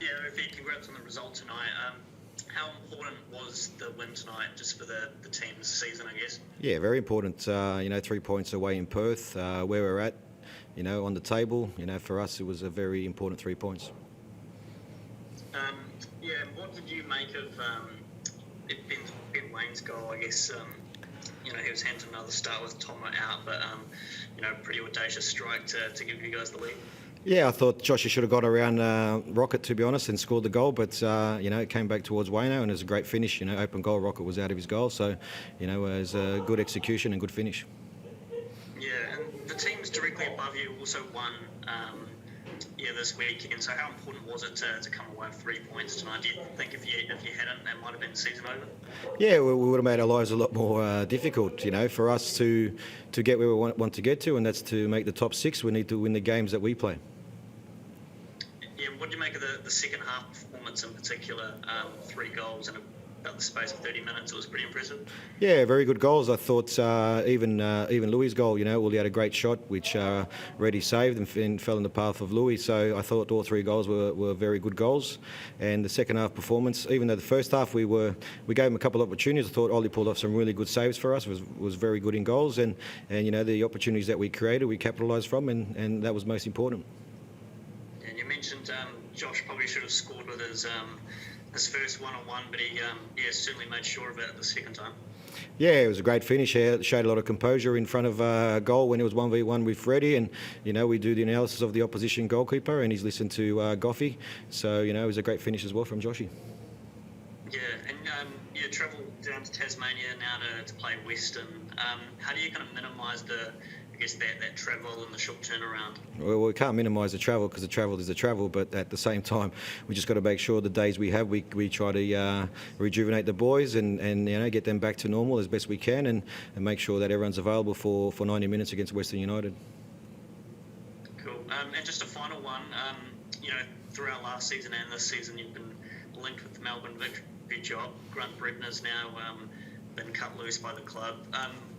Yeah, Rufi, congrats on the result tonight. How important was the win tonight just for the team's season, I guess? Yeah, very important. 3 points away in Perth, where we're at, on the table. For us, it was a very important 3 points. What did you make of Ben Wayne's goal? I guess, he was handed another start with Tom out, but, pretty audacious strike to give you guys the lead. Yeah, I thought Joshy should have got around Rocket, to be honest, and scored the goal. But, it came back towards Wayno, and it was a great finish. Open goal, Rocket was out of his goal. So, it was a good execution and good finish. Yeah, and the teams directly above you also won this weekend. So how important was it to come away with 3 points tonight? Do you think if you hadn't, that might have been the season over? Yeah, we would have made our lives a lot more difficult, for us to get where we want to get to, and that's to make the top 6. We need to win the games that we play. Yeah, what do you make of the second half performance in particular? 3 goals in about the space of 30 minutes. It was pretty impressive. Yeah, very good goals. I thought even Louis' goal, he had a great shot, which Reddy saved and fell in the path of Louis. So I thought all 3 goals were very good goals. And the second half performance, even though the first half we gave him a couple of opportunities, I thought Ollie pulled off some really good saves for us. Was very good in goals, and the opportunities that we created, we capitalised from, and that was most important. And you mentioned Josh probably should have scored with his first one-on-one, but he certainly made sure of it the second time. Yeah, it was a great finish. He showed a lot of composure in front of goal when it was 1v1 with Freddie, and we do the analysis of the opposition goalkeeper, and he's listened to Goffey. So it was a great finish as well from Joshy. Yeah, and you travel down to Tasmania now to play Western. How do you kind of minimise that travel and the short turnaround? Well, we can't minimise the travel because the travel is the travel, but at the same time, we just got to make sure the days we have, we try to rejuvenate the boys and get them back to normal as best we can, and make sure that everyone's available for 90 minutes against Western United. Cool. And just a final one, throughout last season and this season, you've been linked with the Melbourne Victory job. Grant Brebner's now been cut loose by the club.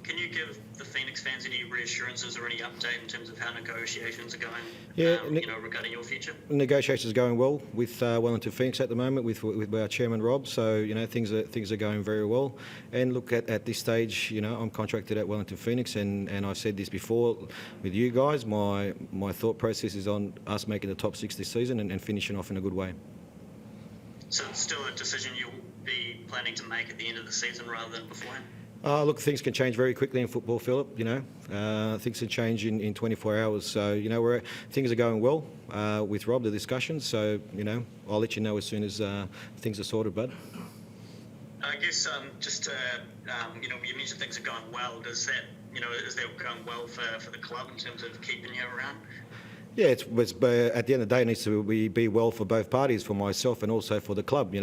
Can you give the Phoenix fans any reassurances or any update in terms of how negotiations are going, regarding your future? Negotiations are going well with Wellington Phoenix at the moment, with our chairman Rob. So things are going very well. And look, at this stage, I'm contracted at Wellington Phoenix, and I've said this before with you guys. My thought process is on us making the top 6 this season and finishing off in a good way. So it's still a decision you'll be planning to make at the end of the season rather than beforehand? Look, things can change very quickly in football, Philip. Things can change in 24 hours. So, things are going well with Rob, the discussions. So, I'll let you know as soon as things are sorted, bud. I guess you mentioned things are going well. Does that, is that going well for the club in terms of keeping you around? Yeah, at the end of the day, it needs to be well for both parties, for myself and also for the club.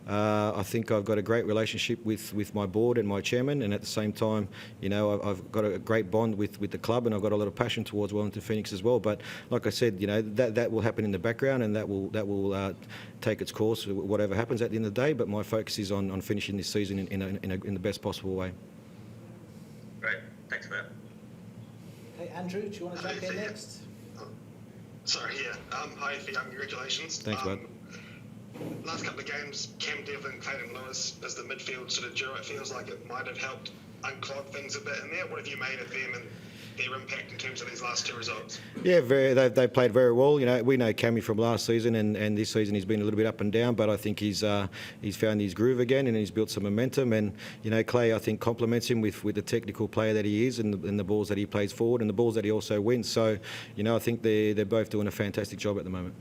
I think I've got a great relationship with my board and my chairman, and at the same time, I've got a great bond with the club, and I've got a lot of passion towards Wellington Phoenix as well. But like I said, that will happen in the background, and that will take its course, whatever happens at the end of the day. But my focus is on finishing this season in the best possible way. Great, thanks for that. Hey, Andrew, do you want to jump in next? Sorry, yeah. Hi, congratulations. Thanks, bud. Last couple of games, Cam Devlin, Clayton Lewis as the midfield sort of duo, it feels like it might have helped unclog things a bit in there. What have you made of them and their impact in terms of these last 2 results? Yeah, they played very well. We know Cammy from last season, and this season he's been a little bit up and down, but I think he's found his groove again, and he's built some momentum. And Clay, I think, complements him with the technical player that he is, and the balls that he plays forward, and the balls that he also wins. So I think they're both doing a fantastic job at the moment.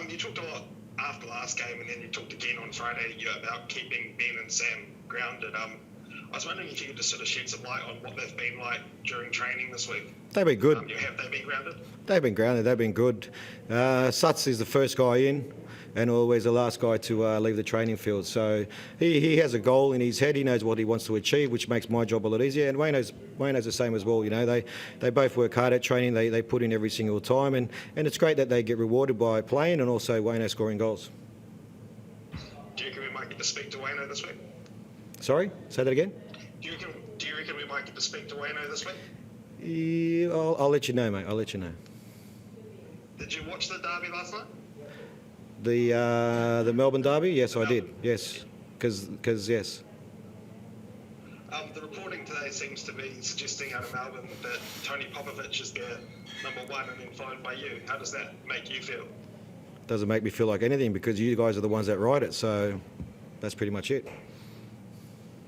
You talked a lot after last game, and then you talked again on Friday about keeping Ben and Sam grounded. I was wondering if you could just sort of shed some light on what they've been like during training this week. They've been good. Have they been grounded? They've been grounded. They've been good. Suts is the first guy in, and always the last guy to leave the training field. So he has a goal in his head. He knows what he wants to achieve, which makes my job a lot easier. And Wayno's the same as well. They both work hard at training. They put in every single time, and it's great that they get rewarded by playing and also Wayno scoring goals. Do you reckon we might get to speak to Wayno this week? Sorry, say that again. Do you reckon we might get to speak to Wayno this week? Yeah, I'll let you know, mate. I'll let you know. Did you watch the derby last night? The Melbourne derby, yes, I did. Yes, because yes. The reporting today seems to be suggesting out of Melbourne that Tony Popovich is their number one and then followed by you. How does that make you feel? Doesn't make me feel like anything because you guys are the ones that write it. So that's pretty much it.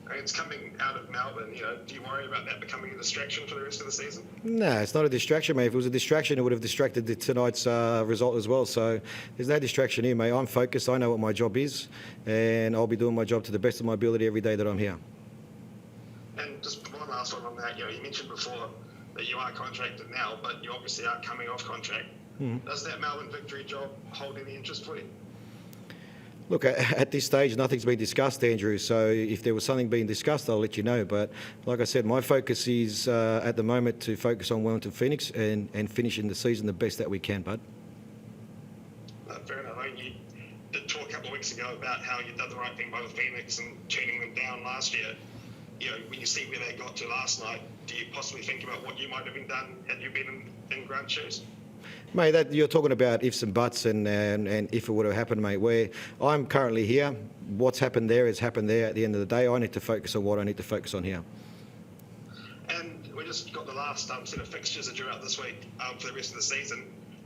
And it's coming out of Melbourne. Do you worry about that becoming a distraction for the rest of the season? No, it's not a distraction, mate. If it was a distraction, it would have distracted tonight's result as well. So there's no distraction here, mate. I'm focused. I know what my job is, and I'll be doing my job to the best of my ability every day that I'm here. And just one last one on that. You mentioned before that you are contracted now, but you obviously are coming off contract. Does that Melbourne victory job hold any interest for you? Look, at this stage, nothing's been discussed, Andrew. So if there was something being discussed, I'll let you know. But like I said, my focus is at the moment to focus on Wellington Phoenix and finishing the season the best that we can, bud. Fair enough. You did talk a couple of weeks ago about how you done the right thing by the Phoenix and turning them down last year. When you see where they got to last night, do you possibly think about what you might have been done had you been in Grant's shoes? Mate, that you're talking about ifs and buts and if it would have happened, mate. Where I'm currently here, what's happened there has happened there. At the end of the day, I need to focus on what I need to focus on here. And we just got the last set of fixtures that are out this week for the rest of the season.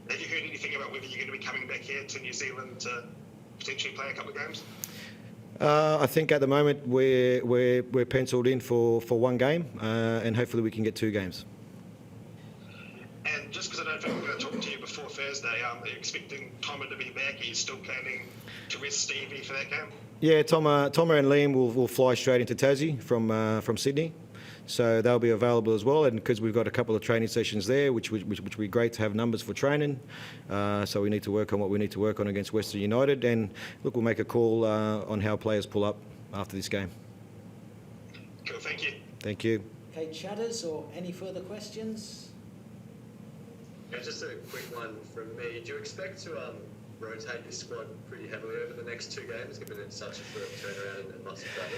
Have you heard anything about whether you're going to be coming back here to New Zealand to potentially play a couple of games? I think at the moment we're penciled in for one game, and hopefully we can get 2 games. And just because I don't think we're going to talk to you before Thursday, are you expecting Tomer to be back? Are you still planning to rest Stevie for that game? Yeah, Tomer and Liam will fly straight into Tassie from Sydney, so they'll be available as well. And because we've got a couple of training sessions there, which would be great to have numbers for training. So we need to work on what we need to work on against Western United. And look, we'll make a call on how players pull up after this game. Cool, thank you. Thank you. Okay, chatters, or any further questions? Yeah, just a quick one from me. Do you expect to rotate your squad pretty heavily over the next 2 games, given it's such a short turnaround and lots of travel?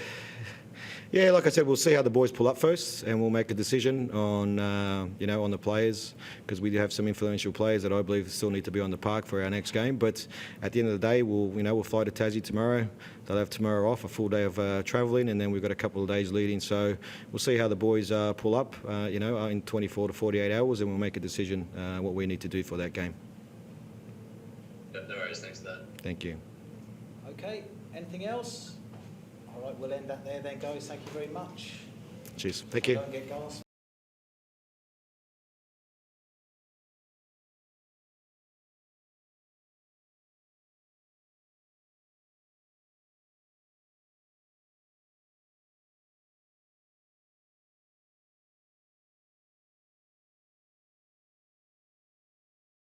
Yeah, like I said, we'll see how the boys pull up first, and we'll make a decision on on the players, because we do have some influential players that I believe still need to be on the park for our next game. But at the end of the day, we'll fly to Tassie tomorrow. They'll have tomorrow off, a full day of travelling, and then we've got a couple of days leading. So we'll see how the boys pull up, in 24 to 48 hours, and we'll make a decision what we need to do for that game. No worries, thanks for that. Thank you. Okay, anything else? All right, we'll end that there then, guys. Thank you very much. Cheers. Thank you. Go and get goals.